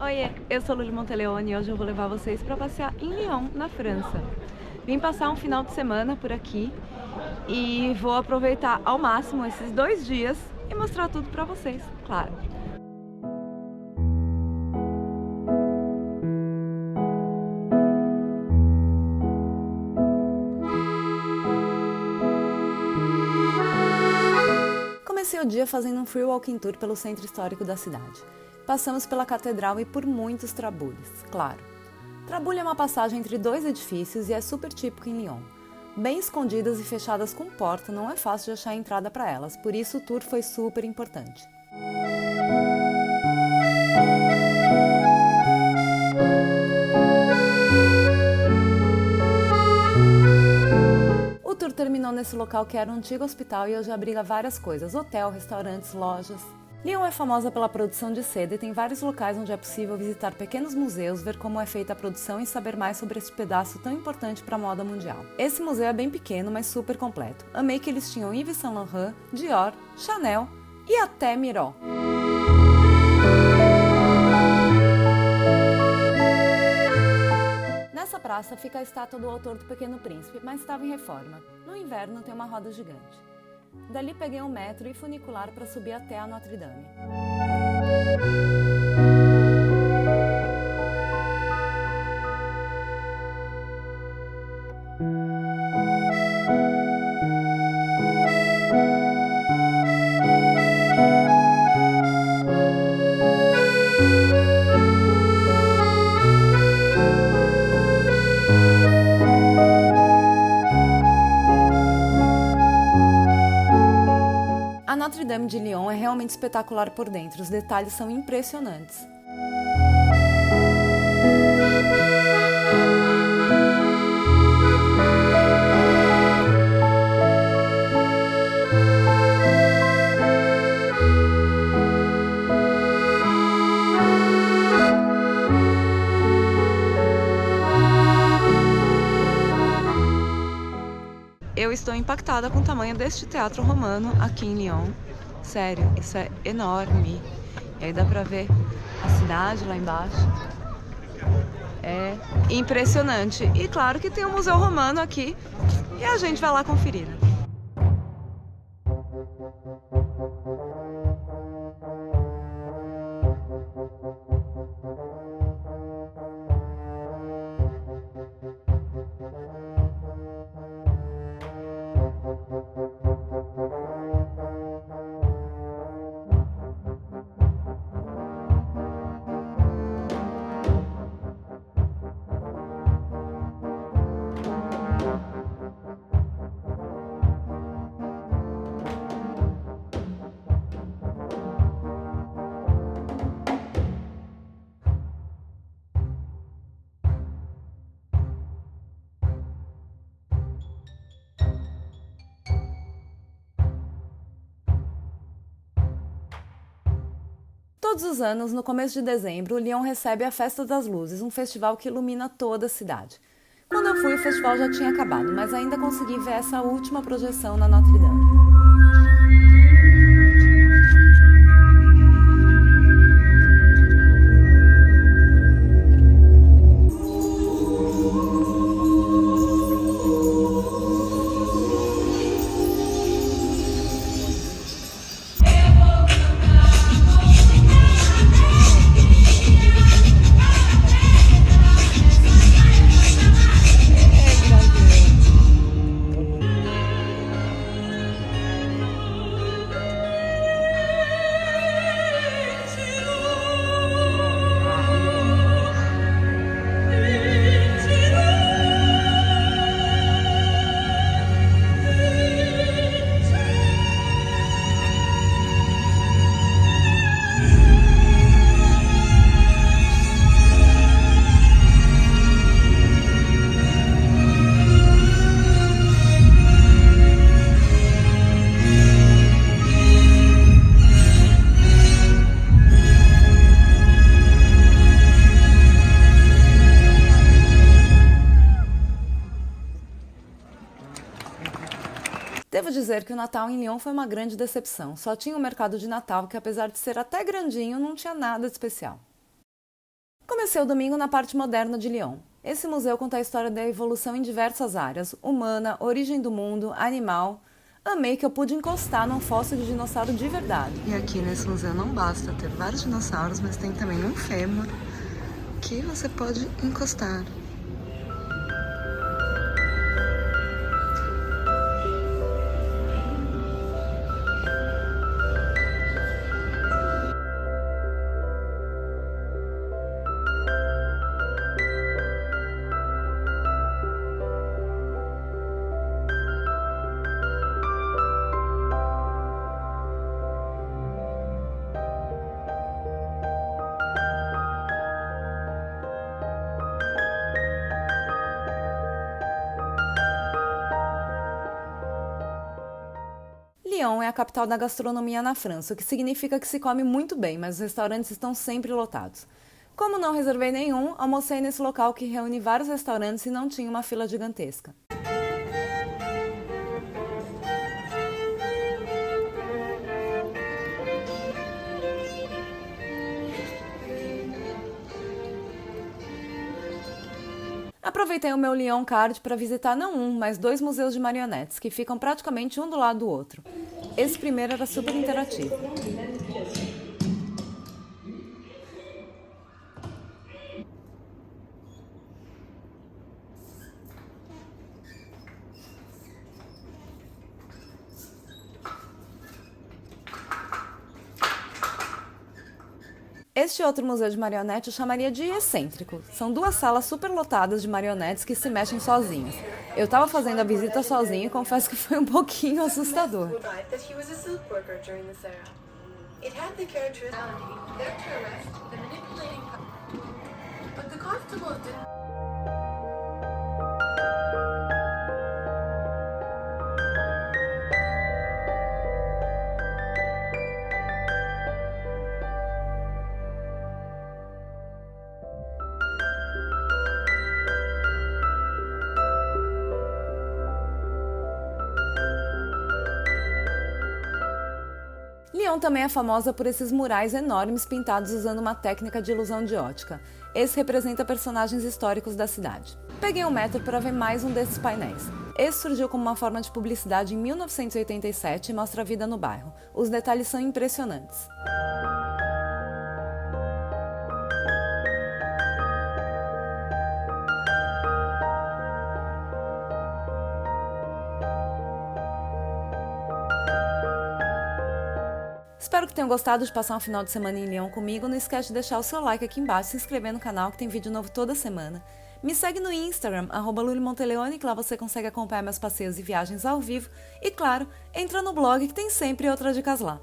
Oiê, eu sou Luli Monteleone e hoje eu vou levar vocês para passear em Lyon, na França. Vim passar um final de semana por aqui e vou aproveitar ao máximo esses 2 dias e mostrar tudo para vocês, claro. Comecei o dia fazendo um free walking tour pelo centro histórico da cidade. Passamos pela catedral e por muitos trabulhos, claro. Trabulho é uma passagem entre dois edifícios e é super típico em Lyon. Bem escondidas e fechadas com porta, não é fácil de achar a entrada para elas, por isso o tour foi super importante. O tour terminou nesse local que era um antigo hospital e hoje abriga várias coisas: hotel, restaurantes, lojas. Lyon é famosa pela produção de seda e tem vários locais onde é possível visitar pequenos museus, ver como é feita a produção e saber mais sobre esse pedaço tão importante para a moda mundial. Esse museu é bem pequeno, mas super completo. Amei que eles tinham Yves Saint Laurent, Dior, Chanel e até Miró. Nessa praça fica a estátua do autor do Pequeno Príncipe, mas estava em reforma. No inverno tem uma roda gigante. Dali peguei um metro e funicular para subir até a Notre Dame. A Notre Dame de Lyon é realmente espetacular por dentro, os detalhes são impressionantes. Eu estou impactada com o tamanho deste teatro romano aqui em Lyon. Sério, isso é enorme. E aí dá pra ver a cidade lá embaixo. É impressionante. E claro que tem um museu romano aqui e a gente vai lá conferir. Todos os anos, no começo de dezembro, Lyon recebe a Festa das Luzes, um festival que ilumina toda a cidade. Quando eu fui, o festival já tinha acabado, mas ainda consegui ver essa última projeção na Notre Dame. Devo dizer que o Natal em Lyon foi uma grande decepção. Só tinha o mercado de Natal, que apesar de ser até grandinho, não tinha nada de especial. Comecei o domingo na parte moderna de Lyon. Esse museu conta a história da evolução em diversas áreas, humana, origem do mundo, animal. Amei que eu pude encostar num fóssil de dinossauro de verdade. E aqui nesse museu não basta ter vários dinossauros, mas tem também um fêmur que você pode encostar. Lyon é a capital da gastronomia na França, o que significa que se come muito bem, mas os restaurantes estão sempre lotados. Como não reservei nenhum, almocei nesse local que reúne vários restaurantes e não tinha uma fila gigantesca. Aproveitei o meu Lyon Card para visitar não um, mas 2 museus de marionetes, que ficam praticamente um do lado do outro. Esse primeiro era super interativo. Este outro museu de marionete eu chamaria de excêntrico. São 2 salas super lotadas de marionetes que se mexem sozinhas. Eu tava fazendo a visita sozinha e confesso que foi um pouquinho assustador. Lyon também é famosa por esses murais enormes pintados usando uma técnica de ilusão de ótica. Esse representa personagens históricos da cidade. Peguei um metro para ver mais um desses painéis. Esse surgiu como uma forma de publicidade em 1987 e mostra a vida no bairro. Os detalhes são impressionantes. Espero que tenham gostado de passar um final de semana em Lyon comigo. Não esquece de deixar o seu like aqui embaixo, se inscrever no canal que tem vídeo novo toda semana. Me segue no Instagram, @lulimonteleone, que lá você consegue acompanhar meus passeios e viagens ao vivo. E claro, entra no blog que tem sempre outras dicas lá.